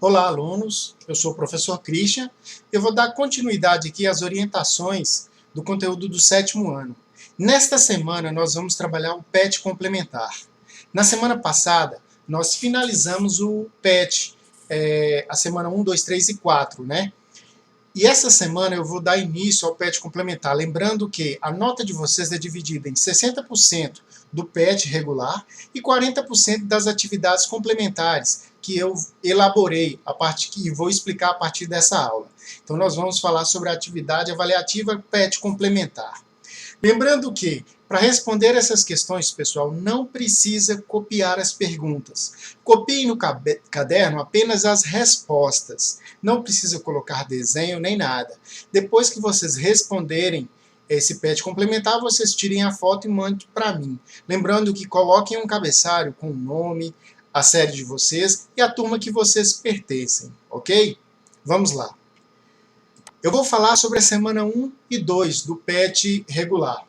Olá, alunos. Eu sou o professor Christian. Eu vou dar continuidade aqui às orientações do conteúdo do sétimo ano. Nesta semana, nós vamos trabalhar o PET complementar. Na semana passada, nós finalizamos o PET, a semana 1, 2, 3 e 4, né? E essa semana eu vou dar início ao PET complementar, lembrando que a nota de vocês é dividida em 60% do PET regular e 40% das atividades complementares que eu elaborei, a parte que vou explicar a partir dessa aula. Então nós vamos falar sobre a atividade avaliativa PET complementar. Lembrando que, para responder essas questões, pessoal, não precisa copiar as perguntas. Copie no caderno apenas as respostas. Não precisa colocar desenho nem nada. Depois que vocês responderem esse PET complementar, vocês tirem a foto e mandem para mim. Lembrando que coloquem um cabeçalho com o nome, a série de vocês e a turma que vocês pertencem, ok? Vamos lá. Eu vou falar sobre a semana 1 e 2 do PET regular.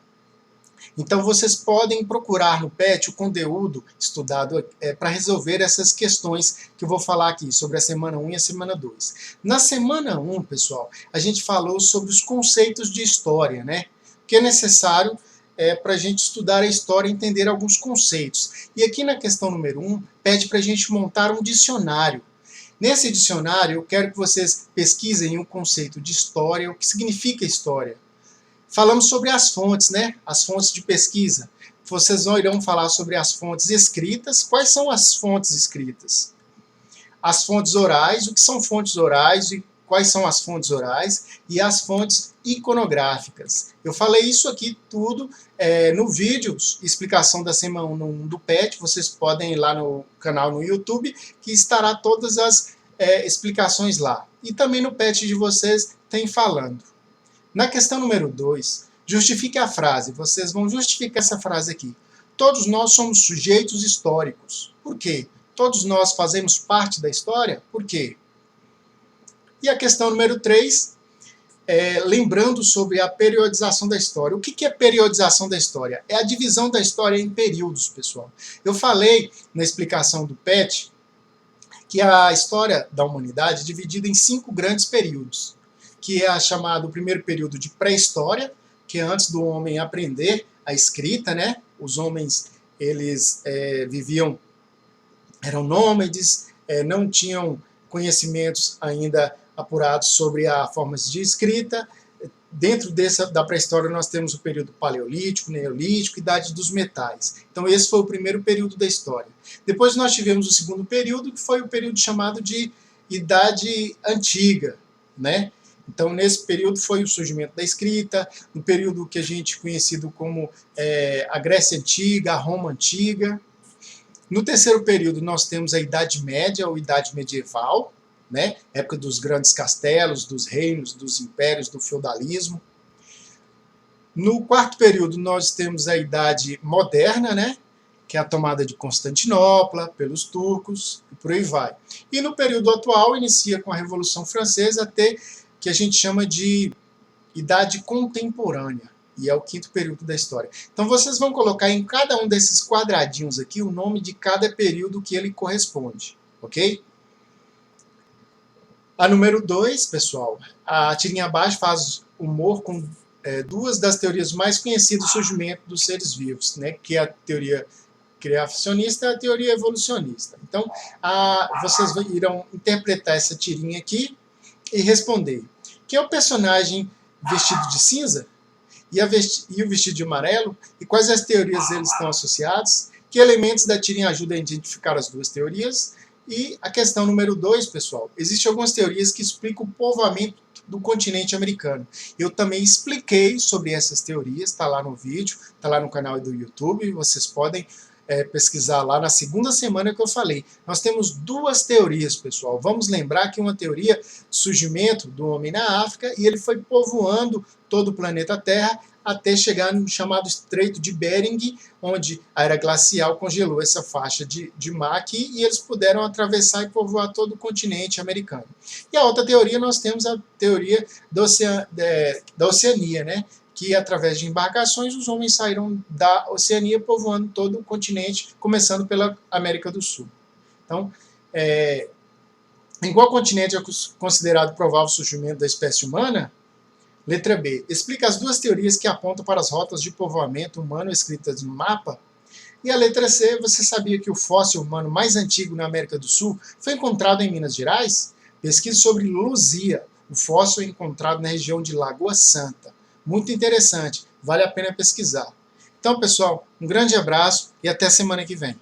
Então, vocês podem procurar no PET o conteúdo estudado para resolver essas questões que eu vou falar aqui, sobre a semana 1 e a semana 2. Na semana 1, pessoal, a gente falou sobre os conceitos de história, né? Que é necessário para a gente estudar a história e entender alguns conceitos. E aqui na questão número 1, pede para a gente montar um dicionário. Nesse dicionário, eu quero que vocês pesquisem o conceito de história, o que significa história. Falamos sobre as fontes, né? As fontes de pesquisa. Vocês irão falar sobre as fontes escritas. Quais são as fontes escritas? As fontes orais, o que são fontes orais e quais são as fontes orais? E as fontes iconográficas. Eu falei isso aqui tudo no vídeo, explicação da semana 1 do PET. Vocês podem ir lá no canal no YouTube, que estará todas as explicações lá. E também no PET de vocês tem falando. Na questão número 2, justifique a frase. Vocês vão justificar essa frase aqui. Todos nós somos sujeitos históricos. Por quê? Todos nós fazemos parte da história? Por quê? E a questão número 3, lembrando sobre a periodização da história. O que é periodização da história? É a divisão da história em períodos, pessoal. Eu falei na explicação do PET que a história da humanidade é dividida em 5 grandes períodos, que é chamado o primeiro período de pré-história, que é antes do homem aprender a escrita, né? Os homens, eles viviam, eram nômades, não tinham conhecimentos ainda apurados sobre as formas de escrita. Dentro da pré-história nós temos o período paleolítico, neolítico, idade dos metais. Então esse foi o primeiro período da história. Depois nós tivemos o segundo período, que foi o período chamado de Idade Antiga, né? Então, nesse período foi o surgimento da escrita, no período que a gente conhecido como a Grécia Antiga, a Roma Antiga. No terceiro período, nós temos a Idade Média, ou Idade Medieval, né? Época dos grandes castelos, dos reinos, dos impérios, do feudalismo. No quarto período, nós temos a Idade Moderna, né? Que é a tomada de Constantinopla pelos turcos, e por aí vai. E no período atual, inicia com a Revolução Francesa até que a gente chama de idade contemporânea, e é o quinto período da história. Então vocês vão colocar em cada um desses quadradinhos aqui o nome de cada período que ele corresponde, ok? A número 2, pessoal, a tirinha abaixo faz humor com duas das teorias mais conhecidas do surgimento dos seres vivos, né, que é a teoria criacionista e a teoria evolucionista. Então, vocês irão interpretar essa tirinha aqui e responder. Quem é o personagem vestido de cinza e o vestido de amarelo? E quais as teorias eles estão associados? Que elementos da tirinha ajudam a identificar as duas teorias? E a questão número 2, pessoal. Existem algumas teorias que explicam o povoamento do continente americano. Eu também expliquei sobre essas teorias, está lá no vídeo, está lá no canal do YouTube, vocês podem pesquisar lá na segunda semana que eu falei. Nós temos duas teorias, pessoal. Vamos lembrar que uma teoria, surgimento do homem na África, e ele foi povoando todo o planeta Terra até chegar no chamado Estreito de Bering, onde a era glacial congelou essa faixa de mar aqui, e eles puderam atravessar e povoar todo o continente americano. E a outra teoria, nós temos a teoria da Oceania, né? Que através de embarcações os homens saíram da Oceania povoando todo o continente, começando pela América do Sul. Então, Em qual continente é considerado provável o surgimento da espécie humana? Letra B. Explica as duas teorias que apontam para as rotas de povoamento humano escritas no mapa. E a letra C. Você sabia que o fóssil humano mais antigo na América do Sul foi encontrado em Minas Gerais? Pesquisa sobre Luzia. O fóssil é encontrado na região de Lagoa Santa. Muito interessante. Vale a pena pesquisar. Então, pessoal, um grande abraço e até semana que vem.